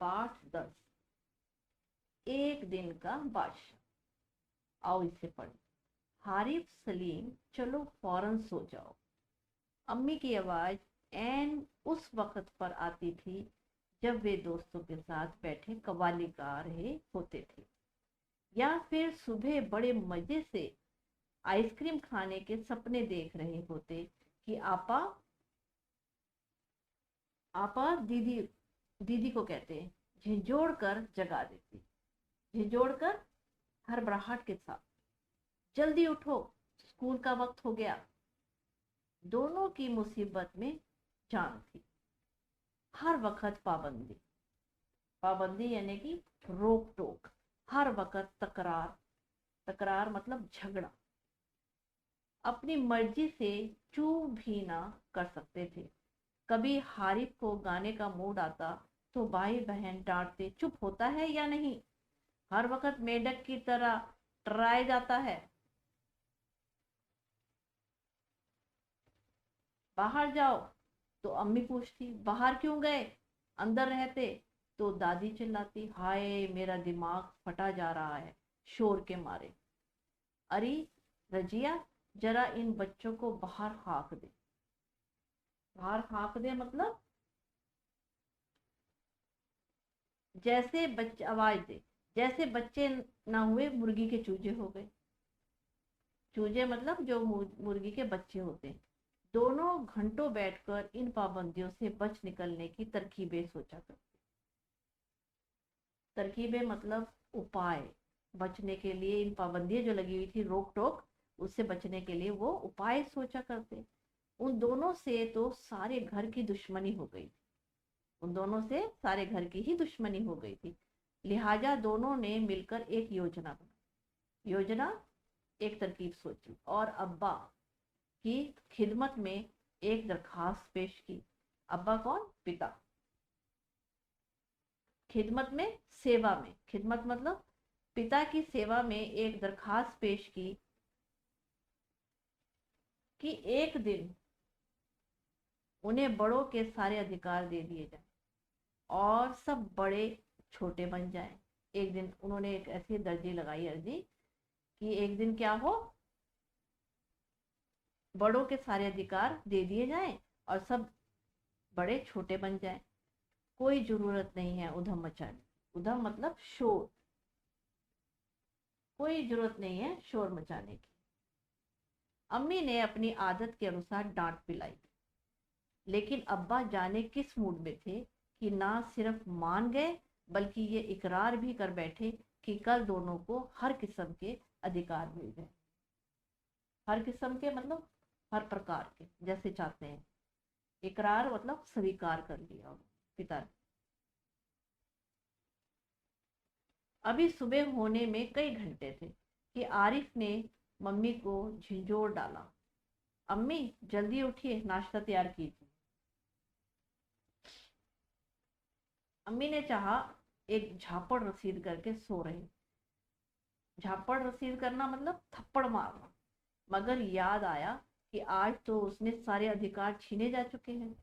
पाठ 10। एक दिन का बादशाह। आओ इसे पढ़ें। हारिफ सलीम, चलो फौरन सो जाओ। अम्मी की आवाज ऐन उस वक्त पर आती थी जब वे दोस्तों के साथ बैठे कव्वाली गा रहे होते थे, या फिर सुबह बड़े मजे से आइसक्रीम खाने के सपने देख रहे होते कि आपा आपा दीदी दीदी को कहते झिझोड़ कर जगा देती। झिझोड़ कर हड़बड़ाहट के साथ, जल्दी उठो, स्कूल का वक्त हो गया। दोनों की मुसीबत में जान थी। हर वक्त पाबंदी। पाबंदी यानी कि रोक टोक। हर वक्त तकरार। तकरार मतलब झगड़ा। अपनी मर्जी से चूप भी ना कर सकते थे। कभी हारिफ को गाने का मूड आता तो भाई बहन डांटते, चुप होता है या नहीं, हर वक्त मेढक की तरह टराया जाता है। बाहर जाओ तो अम्मी पूछती, बाहर क्यों गए, अंदर रहते। तो दादी चिल्लाती, हाय मेरा दिमाग फटा जा रहा है शोर के मारे। अरे रजिया, जरा इन बच्चों को बाहर हाँक दे। बाहर हाँक दे मतलब जैसे बच्चे आवाज दे, जैसे बच्चे ना हुए मुर्गी के चूजे हो गए। चूजे मतलब जो मुर्गी के बच्चे होते हैं। दोनों घंटों बैठकर इन पाबंदियों से बच निकलने की तरकीबें सोचा करते। तरकीबें मतलब उपाय। बचने के लिए इन पाबंदियां जो लगी हुई थी, रोक टोक, उससे बचने के लिए वो उपाय सोचा करते। उन दोनों से तो सारे घर की दुश्मनी हो गई। उन दोनों से सारे घर की ही दुश्मनी हो गई थी। लिहाजा दोनों ने मिलकर एक योजना बनाई। योजना, एक तरकीब सोची और अब्बा की खिदमत में एक दरखास्त पेश की। अब्बा कौन? पिता। खिदमत में, सेवा में। खिदमत मतलब पिता की सेवा में एक दरखास्त पेश की कि एक दिन उन्हें बड़ों के सारे अधिकार दे दिए जाए और सब बड़े छोटे बन जाएं। एक दिन उन्होंने एक ऐसी दर्जी लगाई, अर्जी, कि एक दिन क्या हो, बड़ों के सारे अधिकार दे दिए जाएं और सब बड़े छोटे बन जाएं। कोई जरूरत नहीं है उधम मचाने। उधम मतलब शोर। कोई जरूरत नहीं है शोर मचाने की। अम्मी ने अपनी आदत के अनुसार डांट पिलाई, लेकिन अब्बा जाने किस मूड में थे कि ना सिर्फ मान गए बल्कि ये इकरार भी कर बैठे कि कल दोनों को हर किस्म के अधिकार मिल गए। हर किस्म के मतलब हर प्रकार के, जैसे चाहते हैं। इकरार मतलब स्वीकार कर लिया पिता ने। अभी सुबह होने में कई घंटे थे कि आरिफ ने मम्मी को झिंझोर डाला, अम्मी जल्दी उठिए, नाश्ता तैयार कीजिए। अम्मी ने चाहा एक झापड़ रसीद करके सो रहे। झापड़ रसीद करना मतलब थप्पड़ मारना, मगर याद आया कि आज तो उसने सारे अधिकार छीने जा चुके हैं।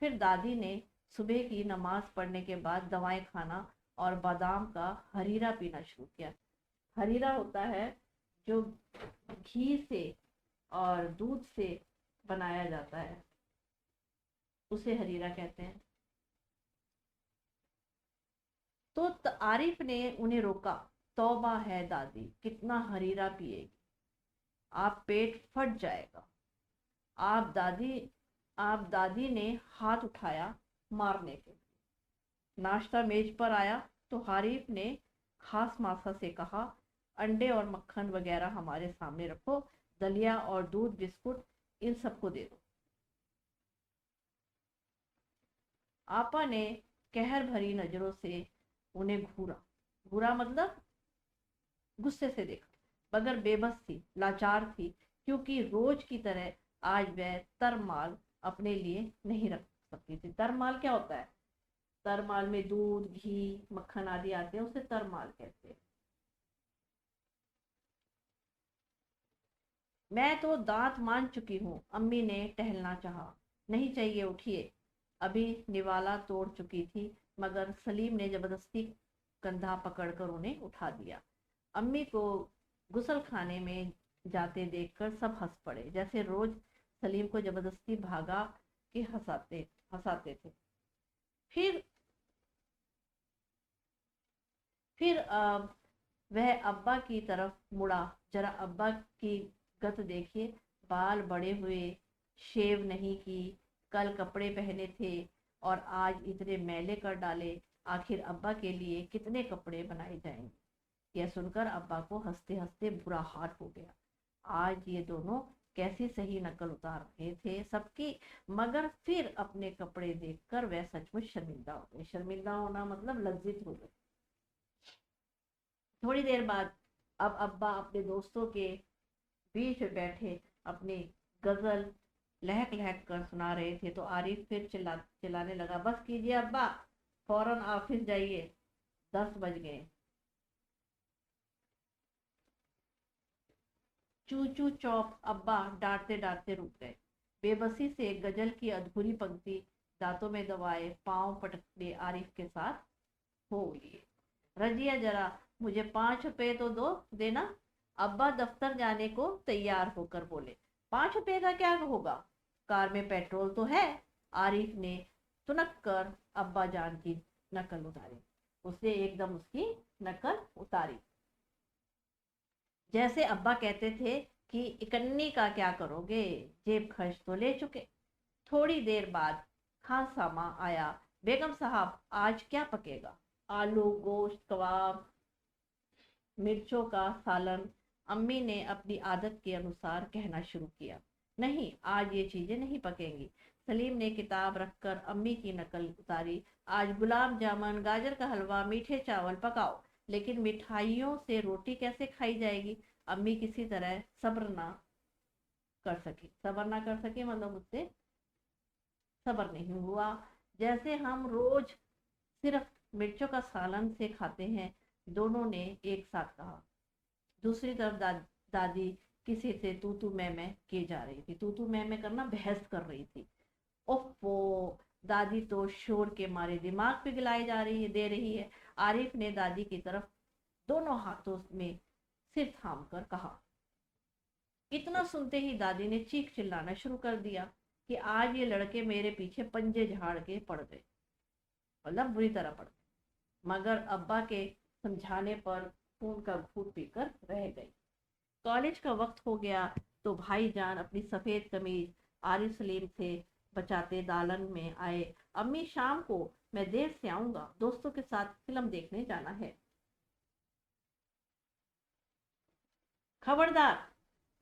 फिर दादी ने सुबह की नमाज पढ़ने के बाद दवाएं खाना और बादाम का हरीरा पीना शुरू किया। हरीरा होता है जो घी से और दूध से बनाया जाता है, उसे हरीरा कहते हैं। तो आरिफ ने उन्हें रोका, तौबा है दादी, कितना हरीरा पिएगी, आप पेट फट जाएगा। आप दादी आप दादी ने हाथ उठाया मारने के लिए। नाश्ता मेज पर आया तो हारिफ ने खास मासा से कहा, अंडे और मक्खन वगैरह हमारे सामने रखो, दलिया और दूध बिस्कुट इन सबको दे दो। आपा ने कहर भरी नजरों से उन्हें घूरा। घूरा मतलब गुस्से से देखा, मगर बेबस थी, लाचार थी, क्योंकि रोज की तरह आज वह तरमाल अपने लिए नहीं रख सकती थी। तरमाल क्या होता है? तरमाल में दूध, घी, मक्खन आदि आते हैं, उसे तरमाल कहते हैं। मैं तो दांत मान चुकी हूँ, अम्मी ने टहलना चाहा। नहीं चाहिए, उठिए। अभी निवाला तोड़ चुकी थी मगर सलीम ने जबरदस्ती कंधा पकड़कर उन्हें उठा दिया। अम्मी को गुसल खाने में जाते देखकर सब हंस पड़े, जैसे रोज सलीम को जबरदस्ती भागा के हंसाते हंसाते थे। फिर फिर वह अब्बा की तरफ मुड़ा। जरा अब्बा की गत देखिए, बाल बड़े हुए, शेव नहीं की, कल कपड़े पहने थे और आज इतने मैले कर डाले। आखिर अब्बा के लिए कितने कपड़े बनाए जाएंगे। यह सुनकर अब्बा को हंसते हंसते बुरा हाल हो गया। आज ये दोनों कैसी सही नकल उतार रहे थे सबकी, मगर फिर अपने कपड़े देखकर वह सचमुच शर्मिंदा हो गए। शर्मिंदा होना मतलब लज्जित हो गए। थोड़ी देर बाद अब अब्बा अपने दोस्तों के बीच में बैठे अपनी गजल लहक लहक कर सुना रहे थे तो आरिफ फिर चिल्लाने लगा, बस कीजिए अब्बा, फौरन ऑफिस जाइए, 10 बज गए। चू चू चौप, अब्बा डांटते डांटते रुक गए। बेबसी से गजल की अधूरी पंक्ति दांतों में दबाए पांव पटकने आरिफ के साथ हो लिए। रजिया जरा, मुझे 5 रुपए तो देना। अब्बा दफ्तर जाने को तैयार होकर बोले। 5 रुपए का क्या होगा, कार में पेट्रोल तो है। आरिफ ने तुनक कर अब्बा जान की नकल उतारी। उसने एकदम उसकी नकल उतारी, जैसे अब्बा कहते थे कि इकन्नी का क्या करोगे, जेब खर्च तो ले चुके। थोड़ी देर बाद खानसामा आया। बेगम साहब, आज क्या पकेगा। आलू, गोश्त, कबाब, मिर्चों का सालन। अम्मी ने अपनी आदत के अनुसार कहना शुरू किया। नहीं, आज ये चीजें नहीं पकेंगी। सलीम ने किताब रखकर अम्मी की नकल उतारी। आज गुलाब जामुन, गाजर का हलवा, मीठे चावल पकाओ। लेकिन मिठाइयों से रोटी कैसे खाई जाएगी। अम्मी किसी तरह सब्र ना कर सकी मतलब उससे सब्र नहीं हुआ। जैसे हम रोज सिर्फ मिर्चों का सालन से खाते हैं, दोनों ने एक साथ कहा। दूसरी तरफ दादी किसी से तू तू मैं किए जा रही थी। तू तू मैं करना बहस कर रही थी। ओफो, दादी तो शोर के मारे दिमाग पिघलाए दे रही है। आरिफ ने दादी की तरफ दोनों हाथों में सिर थाम कर कहा। इतना सुनते ही दादी ने चीख चिल्लाना शुरू कर दिया कि आज ये लड़के मेरे पीछे पंजे झाड़ के पड़ गए, मतलब बुरी तरह पड़ गए। मगर अब्बा के समझाने पर खून का घूंट पीकर रह गई। कॉलेज का वक्त हो गया तो भाईजान अपनी सफेद कमीज आरिफ सलीम से बचाते दालन में आए। अम्मी, शाम को मैं देर से आऊंगा, दोस्तों के साथ फिल्म देखने जाना है। खबरदार।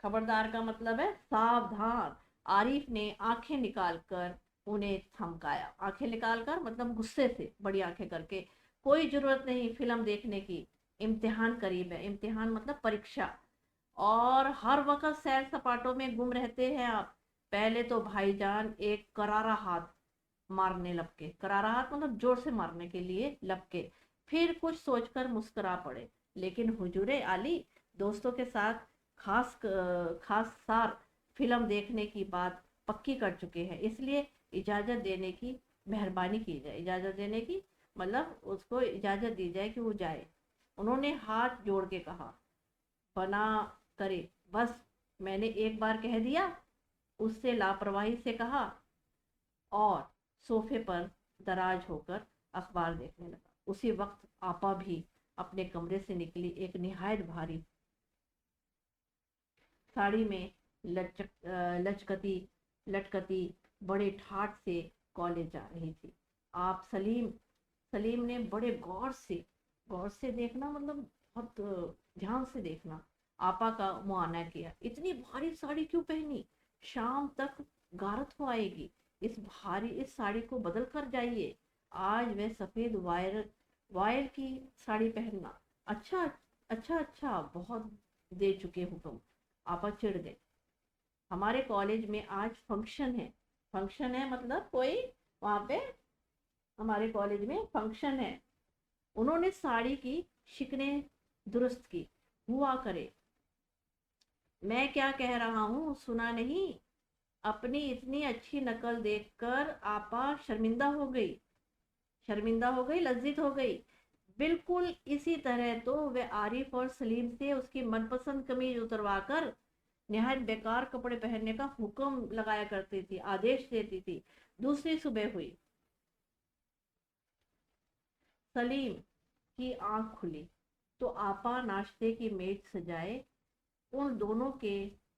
खबरदार का मतलब है सावधान। आरिफ ने आंखें निकालकर उन्हें धमकाया। आंखें निकालकर मतलब गुस्से से बड़ी आंखें करके। कोई जरूरत नहीं फिल्म देखने की, इम्तिहान करीब है। इम्तिहान मतलब परीक्षा, और हर वक्त सैर सपाटों में गुम रहते हैं आप। पहले तो भाईजान एक करारा हाथ मारने लपके। करारा हाथ मतलब जोर से मारने के लिए लपके। फिर कुछ सोचकर मुस्कुरा पड़े। लेकिन हुजूरे आली, दोस्तों के साथ खास सार फिल्म देखने की बात पक्की कर चुके हैं, इसलिए इजाज़त देने की मेहरबानी की जाए। इजाज़त देने की मतलब उसको इजाज़त दी जाए कि वो जाए। उन्होंने हाथ जोड़ के कहा। बना करे, बस मैंने एक बार कह दिया, उससे लापरवाही से कहा और सोफे पर दराज होकर अखबार देखने लगा। उसी वक्त आपा भी अपने कमरे से निकली। एक निहायत भारी साड़ी में लचकती लटकती बड़े ठाट से कॉलेज जा रही थी। आप सलीम ने बड़े गौर से देखना मतलब बहुत ध्यान से देखना, आपा का मुआयना किया। इतनी भारी साड़ी क्यों पहनी, शाम तक गारत हो आएगी। इस साड़ी को बदल कर जाइए। आज वह सफेद वायर की साड़ी पहनना। अच्छा अच्छा, बहुत दे चुके हो तुम। आपा चिढ़ गए। हमारे कॉलेज में आज फंक्शन है मतलब कोई वहां पे हमारे कॉलेज में फंक्शन है। उन्होंने साड़ी की शिकने दुरुस्त की। हुआ करे, मैं क्या कह रहा हूँ सुना नहीं। अपनी इतनी अच्छी नकल देखकर आपा शर्मिंदा हो गई। शर्मिंदा हो गई, लज्जित हो गई। बिल्कुल इसी तरह तो वह आरिफ और सलीम से उसकी मनपसंद कमीज उतरवा कर निहायत बेकार कपड़े पहनने का हुक्म लगाया करती थी, आदेश देती थी। दूसरी सुबह हुई। सलीम की आंख खुली तो आपा नाश्ते की मेज सजाए उन दोनों के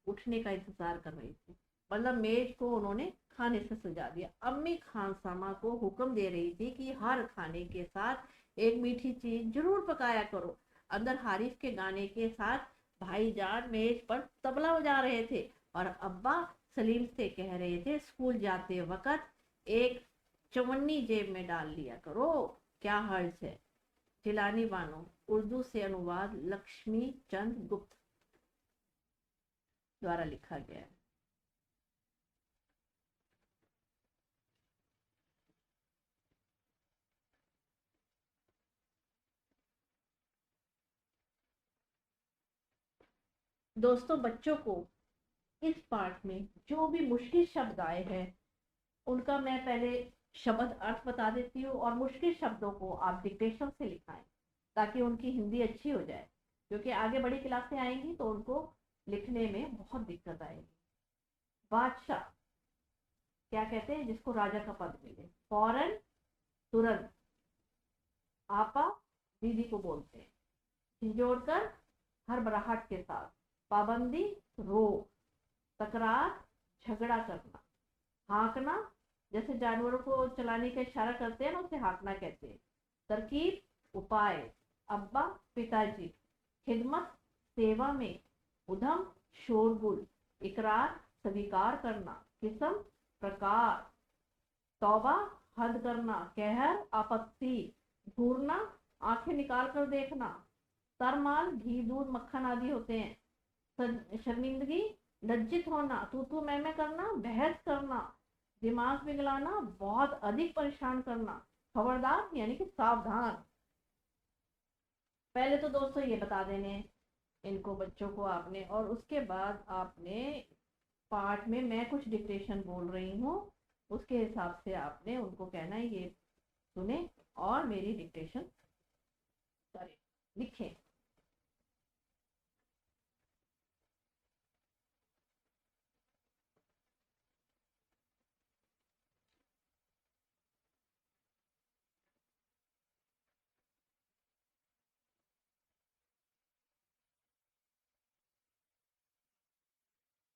उठने का इंतजार कर रही थी। मतलब मेज को उन्होंने खाने से सजा दिया। अम्मी खानसामा को हुक्म दे रही थी कि हर खाने के साथ एक मीठी चीज जरूर पकाया करो। अंदर हारिफ के गाने के साथ भाईजान मेज पर तबला बजा रहे थे और अब्बा सलीम से कह रहे थे स्कूल जाते वक्त एक चवन्नी जेब में डाल लिया करो, क्या हर्ज है। जिलानी बानो, उर्दू से अनुवाद लक्ष्मी चंद गुप्त द्वारा लिखा गया है। दोस्तों, बच्चों को इस पाठ में जो भी मुश्किल शब्द आए हैं उनका मैं पहले शब्द अर्थ बता देती हूँ और मुश्किल शब्दों को आप डिक्टेशन से लिखाएं ताकि उनकी हिंदी अच्छी हो जाए, क्योंकि आगे बड़ी क्लासें आएंगी तो उनको लिखने में बहुत दिक्कत आएगी। बादशाह क्या कहते हैं जिसको राजा का पद मिले? फौरन, तुरंत। आपा दीदी को बोलते हैं। झिझोड़कर, हड़बड़ाहट के साथ। पाबंदी, रोक। तकरार, झगड़ा करना। हाँकना, जैसे जानवरों को चलाने का इशारा करते हैं ना, उसे हाँकना कहते हैं। तरकीब, उपाय। अब्बा, पिताजी। खिदमत, सेवा में। उधम, शोरगुल। इकरार, स्वीकार करना। किस्म, प्रकार। तौबा, हद करना। कहर, आपत्ति। घूरना, आंखें निकाल कर देखना। तरमाल, घी दूध मक्खन आदि होते हैं। शर्मिंदगी, लज्जित होना। तू तू मैं करना, बहस करना। दिमाग पिघलाना, बहुत अधिक परेशान करना। खबरदार यानी कि सावधान। पहले तो दोस्तों ये बता देने इनको बच्चों को आपने, और उसके बाद आपने पाठ में मैं कुछ डिक्टेशन बोल रही हूँ उसके हिसाब से आपने उनको कहना है ये सुने और मेरी डिक्टेशन करें, लिखें।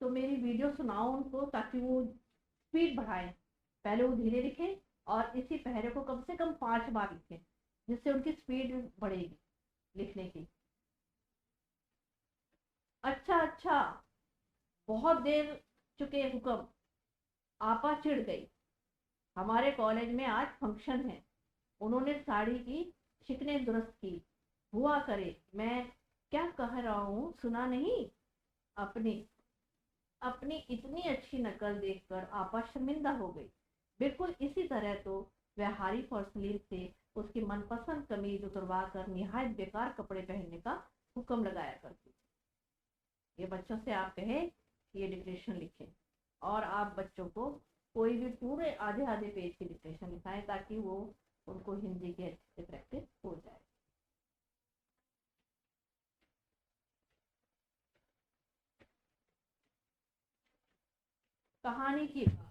तो मेरी वीडियो सुनाओ उनको ताकि वो स्पीड बढ़ाएं। पहले वो धीरे लिखें और इसी पहरे को कम से कम 5 बार लिखें जिससे उनकी स्पीड बढ़ेगी लिखने की। अच्छा अच्छा, बहुत देर चुके हुक्म। आपा चिढ़ गई। हमारे कॉलेज में आज फंक्शन है। उन्होंने साड़ी की शिकने दुरुस्त की। हुआ करे, मैं क्या कह रहा हूँ सुना नहीं? अपनी अपनी इतनी अच्छी नकल देखकर आपा शर्मिंदा हो गई। बिल्कुल इसी तरह तो वह हारिफ और सलीम से उसकी मनपसंद कमीज उतरवा कर निहायत बेकार कपड़े पहनने का हुक्म लगाया करती। ये बच्चों से आप कहे कि ये डिक्टेशन लिखें और आप बच्चों को कोई भी पूरे आधे आधे पेज की डिक्टेशन लिखाएं ताकि वो उनको हिंदी की अच्छे से प्रैक्टिस हो जाए। कहानी की बात।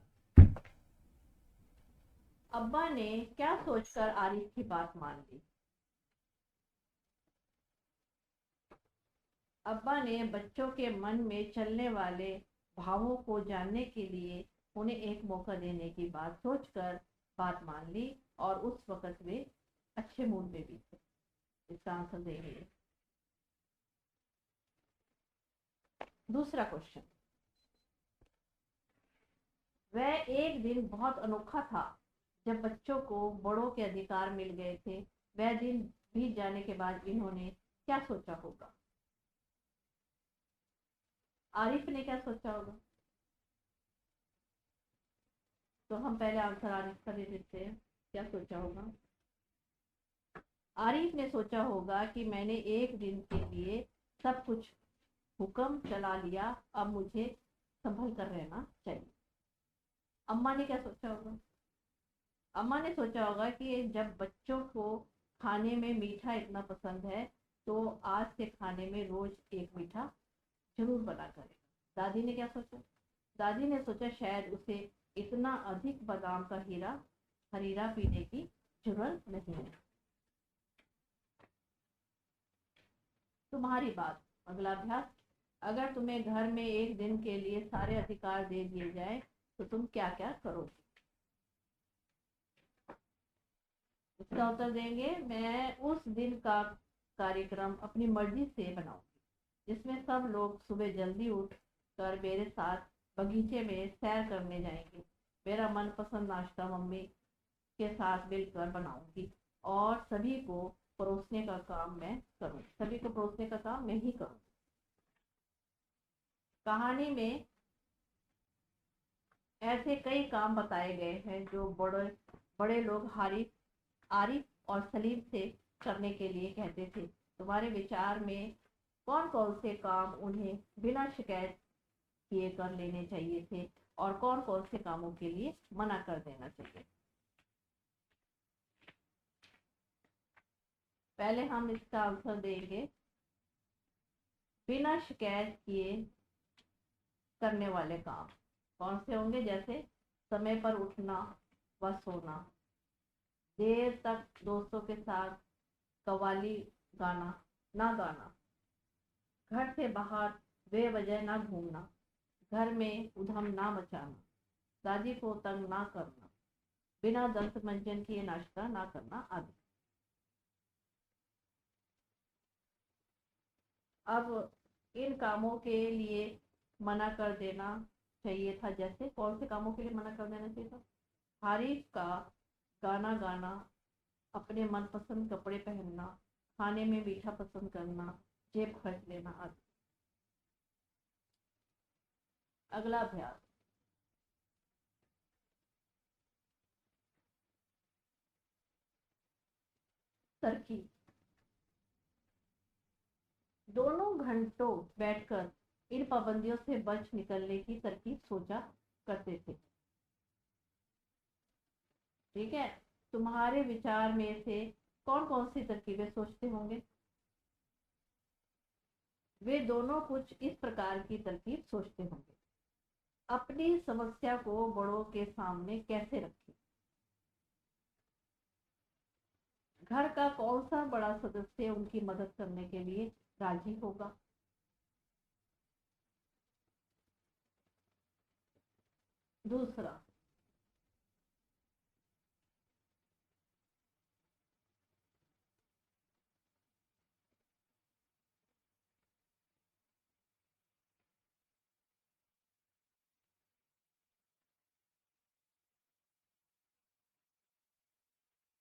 अब्बा ने क्या सोचकर आरिफ की बात मान ली? अब्बा ने बच्चों के मन में चलने वाले भावों को जानने के लिए उन्हें एक मौका देने की बात सोचकर बात मान ली और उस वक्त वे अच्छे मूड में भी थे। इसका आंसर देंगे। दूसरा क्वेश्चन। वह एक दिन बहुत अनोखा था जब बच्चों को बड़ों के अधिकार मिल गए थे। वह दिन बीत जाने के बाद इन्होंने क्या सोचा होगा? आरिफ ने क्या सोचा होगा? तो हम पहले आंसर आरिफ का दे देते हैं। क्या सोचा होगा? आरिफ ने सोचा होगा कि मैंने एक दिन के लिए सब कुछ हुक्म चला लिया, अब मुझे संभल कर रहना चाहिए। अम्मा ने क्या सोचा होगा? अम्मा ने सोचा होगा कि जब बच्चों को खाने में मीठा इतना पसंद है तो आज से खाने में रोज एक मीठा जरूर बना करेगा। दादी ने क्या सोचा? दादी ने सोचा शायद उसे इतना अधिक बादाम का हरीरा पीने की जरूरत नहीं है। तुम्हारी बात। अगला अभ्यास। अगर तुम्हें घर में एक दिन के लिए सारे अधिकार दे दिए जाए तो तुम क्या क्या करोगे? इसका उत्तर देंगे, मैं उस दिन का कार्यक्रम अपनी मर्जी से बनाऊंगी, जिसमें सब लोग सुबह जल्दी उठ कर मेरे साथ बगीचे में सैर करने जाएंगे। मेरा मनपसंद नाश्ता मम्मी के साथ मिलकर बनाऊंगी और सभी को परोसने का काम मैं ही करूंगी। कहानी में ऐसे कई काम बताए गए हैं जो बड़े बड़े लोग आरिफ और सलीम से करने के लिए कहते थे। तुम्हारे विचार में कौन कौन से काम उन्हें बिना शिकायत किए कर लेने चाहिए थे और कौन कौन से कामों के लिए मना कर देना चाहिए? पहले हम इसका आंसर देंगे, बिना शिकायत किए करने वाले काम कौन से होंगे? जैसे समय पर उठना व सोना, देर तक दोस्तों के साथ कव्वाली गाना ना गाना, घर से बाहर बेवजह ना घूमना, घर में उधम ना मचाना, दादी को तंग ना करना, बिना दंत मंजन किए नाश्ता ना करना आदि। अब इन कामों के लिए मना कर देना चाहिए था। जैसे कौन से कामों के लिए मना कर देना चाहिए था? हारिफ का गाना गाना, अपने मनपसंद कपड़े पहनना, खाने में मीठा पसंद करना, जेब खर्च लेना आदि। अगला अभ्यास। तरकीब। दोनों घंटों बैठकर इन पाबंदियों से बच निकलने की तरकीब सोचा करते थे। ठीक है, तुम्हारे विचार में से कौन कौन सी तरकीबें सोचते होंगे? वे दोनों कुछ इस प्रकार की तरकीब सोचते होंगे। अपनी समस्या को बड़ों के सामने कैसे रखें? घर का कौन सा बड़ा सदस्य उनकी मदद करने के लिए राजी होगा? दूसरा,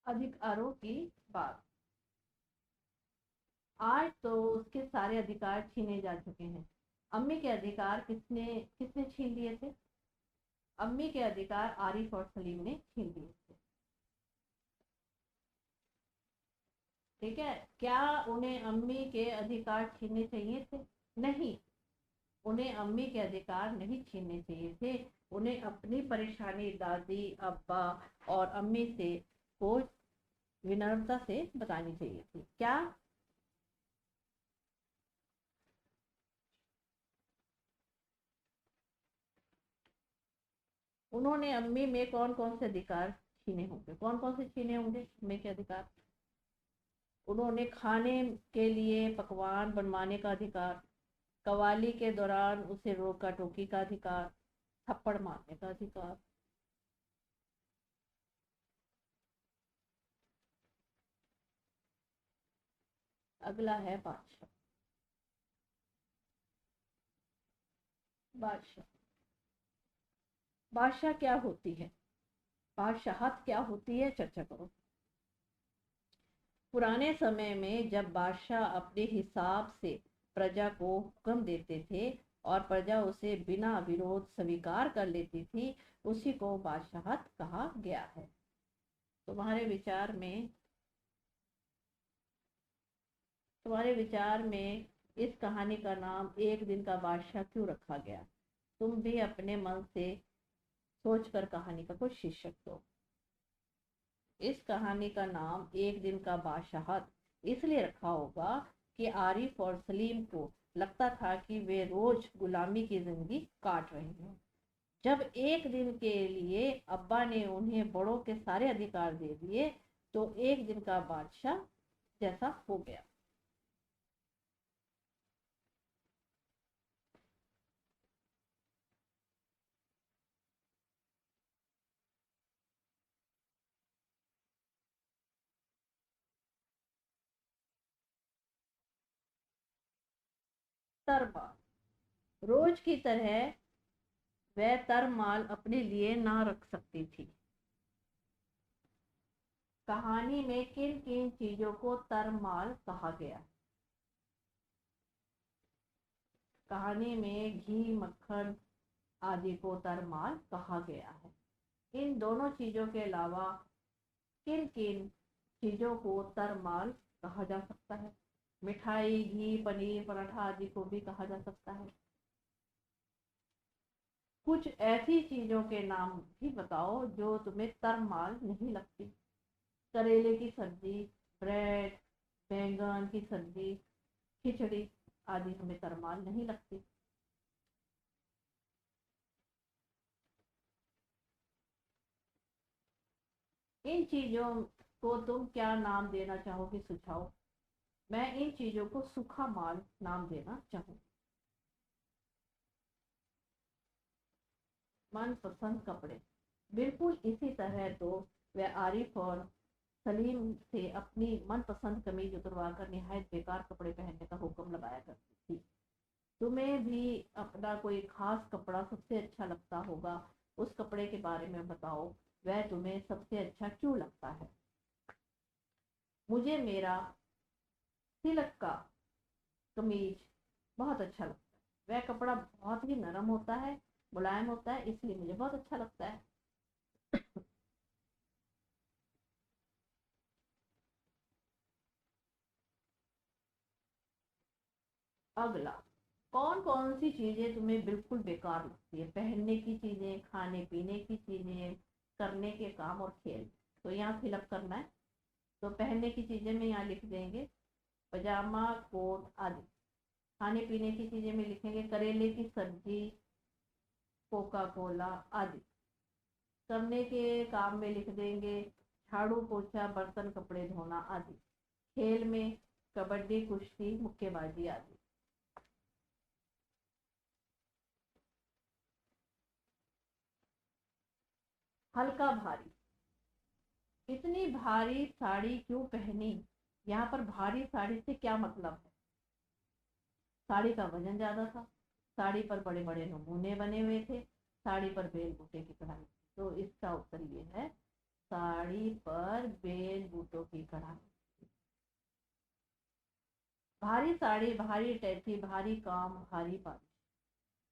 अधिकारों की बात। आज तो उसके सारे अधिकार छीने जा चुके हैं। अम्मी के अधिकार किसने किसने छीन लिए थे? अम्मी के अधिकार आरिफ और सलीम ने छीन लिए थे। ठीक है, क्या उन्हें अम्मी के अधिकार छीनने चाहिए थे? नहीं, उन्हें अम्मी के अधिकार नहीं छीनने चाहिए थे। उन्हें अपनी परेशानी दादी, अब्बा और अम्मी से को विनम्रता से बतानी चाहिए थी। क्या? उन्होंने अम्मी में कौन कौन से अधिकार छीने होंगे? कौन कौन से छीने होंगे अम्मी के अधिकार? उन्होंने खाने के लिए पकवान बनवाने का अधिकार, कवाली के दौरान उसे रोका टोकी का अधिकार, थप्पड़ मारने का अधिकार। अगला है बादशाह। बादशाह। बादशाह क्या होती है? बादशाहत क्या होती है, चर्चा करो। पुराने समय में जब बादशाह अपने हिसाब से प्रजा को हुक्म देते थे और प्रजा उसे बिना विरोध स्वीकार कर लेती थी, उसी को बादशाहत कहा गया है। तुम्हारे विचार में तुम्हारे विचार में इस कहानी का नाम एक दिन का बादशाह क्यों रखा गया? तुम भी अपने मन से सोचकर कहानी का कुछ शीर्षक दो। इस कहानी का नाम एक दिन का बादशाहत इसलिए रखा होगा कि आरिफ और सलीम को लगता था कि वे रोज गुलामी की जिंदगी काट रहे हैं। जब एक दिन के लिए अब्बा ने उन्हें बड़ों के सारे अधिकार दे दिए तो एक दिन का बादशाह जैसा हो गया। तरमाल। रोज की तरह वह तरमाल अपने लिए ना रख सकती थी। कहानी में किन किन चीजों को तरमाल कहा गया? कहानी में घी, मक्खन आदि को तरमाल कहा गया है। इन दोनों चीजों के अलावा किन किन चीजों को तरमाल कहा जा सकता है? मिठाई, घी, पनीर, पराठा आदि को भी कहा जा सकता है। कुछ ऐसी चीजों के नाम भी बताओ जो तुम्हें तरमाल नहीं लगती। करेले की सब्जी, ब्रेड, बैंगन की सब्जी, खिचड़ी आदि हमें तरमाल नहीं लगती। इन चीजों को तुम क्या नाम देना चाहोगे? सुझाव। मैं इन चीजों को सूखा माल नाम देना चाहूंगी। मनपसंद कपड़े। बिल्कुल इसी तरह तो वह आरिफ और सलीम से अपनी मनपसंद कमीज उतरवा कर निहायत बेकार कपड़े पहनने का हुक्म लगाया करती थी। तुम्हें भी अपना कोई खास कपड़ा सबसे अच्छा लगता होगा। उस कपड़े के बारे में बताओ, वह तुम्हें सबसे अच्छा क्यों लगता है? मुझे मेरा सिल्क का कमीज बहुत अच्छा लगता है। वह कपड़ा बहुत ही नरम होता है, मुलायम होता है, इसलिए मुझे बहुत अच्छा लगता है। अगला, कौन कौन सी चीजें तुम्हें बिल्कुल बेकार लगती है? पहनने की चीजें, खाने पीने की चीजें, करने के काम और खेल। तो यहाँ फिलअप करना है। तो पहनने की चीजें में यहाँ लिख देंगे पजामा, कोट आदि। खाने पीने की चीजें में लिखेंगे करेले की सब्जी, कोका कोला आदि। करने के काम में लिख देंगे झाड़ू, पोछा, बर्तन, कपड़े धोना आदि। खेल में कबड्डी, कुश्ती, मुक्केबाजी आदि। हल्का भारी। इतनी भारी साड़ी क्यों पहनी? यहाँ पर भारी साड़ी से क्या मतलब है? साड़ी का वजन ज्यादा था, साड़ी पर बड़े बड़े नमूने बने हुए थे, साड़ी पर बेल बूटे की कढ़ाई। तो इसका उत्तर ये है, साड़ी पर बेल बूटों की कढ़ाई। भारी साड़ी, भारी टैची, भारी काम, भारी बारिश।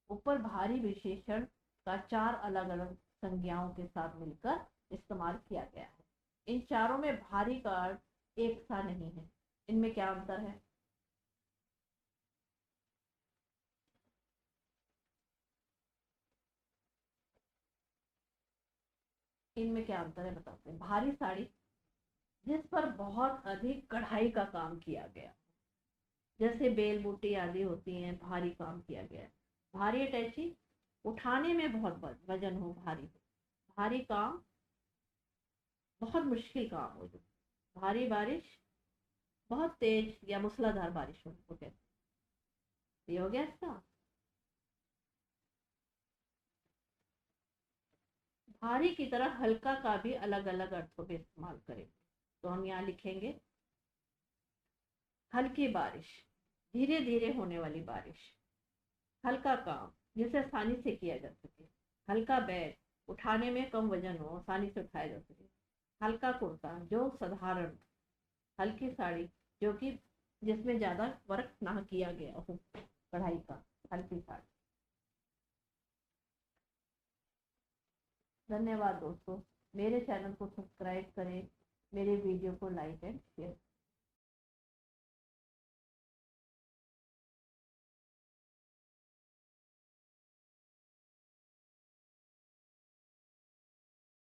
ऊपर भारी विशेषण का चार अलग अलग संज्ञाओं के साथ मिलकर इस्तेमाल किया गया है। इन चारों में भारी का अर्थ एक सा नहीं है। इनमें क्या अंतर है? इनमें क्या अंतर है बताते हैं। भारी साड़ी जिस पर बहुत अधिक कढ़ाई का काम किया गया, जैसे बेल बूटी आदि होती हैं, भारी काम किया गया है। भारी अटैची, उठाने में बहुत वजन हो, भारी हो। भारी काम, बहुत मुश्किल काम हो जो। भारी बारिश, बहुत तेज या मूसलाधार बारिश हो, वो कहते हैं। ये हो गया इसका। भारी की तरह हल्का का भी अलग अलग अर्थों में इस्तेमाल करें। तो हम यहाँ लिखेंगे हल्की बारिश, धीरे धीरे होने वाली बारिश। हल्का काम, जिसे आसानी से किया जा सके। हल्का बैग, उठाने में कम वजन हो, आसानी से उठाया जा सके। हल्का कुर्ता, जो साधारण। हल्की साड़ी, जो कि जिसमें ज्यादा वर्क ना किया गया हो, कढ़ाई का। हल्की साड़ी। धन्यवाद दोस्तों। मेरे चैनल को सब्सक्राइब करें, मेरे वीडियो को लाइक एंड शेयर